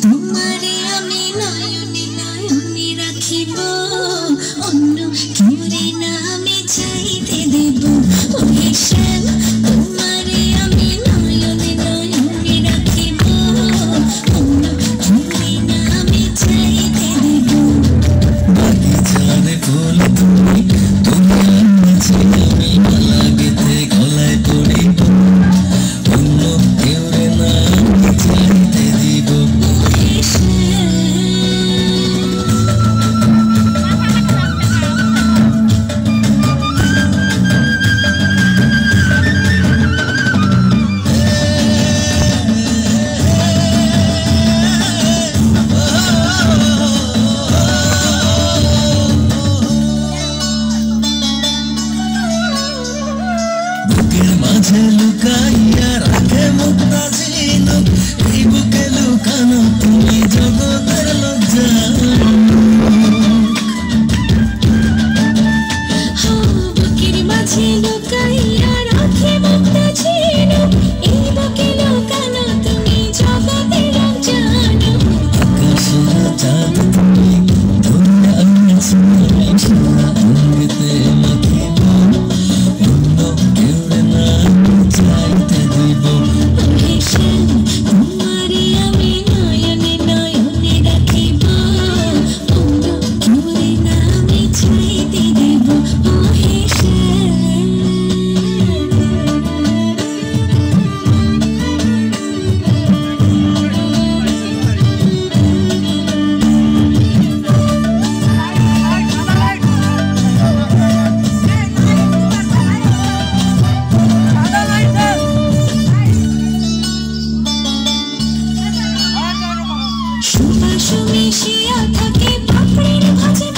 তোমারে আমি নয়নে নয়নে রাখিব, অন্য কেউরে না আমি চাইতে দেব। ওহে শ্যাম, তোমারে আমি নয়নে নয়নে রাখিব, অন্য কেউরে না আমি চাইতে দেব। বাগিচারে ফুল তুমি, তুমি আনছি আমি মালা গেঁথে গলায় পরিব, অন্য কেউরে না আমি চাইতে দিব। ওহে শ্যাম, বুকের মাঝে লুকাইয়া রাখে মুক্তা ঝিনুক, এই বুকে লুকানো তুমি জগতের লজ্জা। বুকের মাঝে লুকাইয়া রাখে মুক্তা ঝিনুক, এই বুকে লুকানো তুমি জগতের জানো। আকাশের চাঁদ তুমি, ধরে আনছি আমি সোনা অমৃতে মাখিব, অন্য কেউরে না আমি চাইতে দিব। ওহে শ্যাম, তোমারে আমি নয়নে নয়নে রাখিব, অন্য কেউরে না আমি চাইতে দেব। ওহে শ্যাম, সুবাস মিশিয়া থাকে পাপড়ির ভাঁজে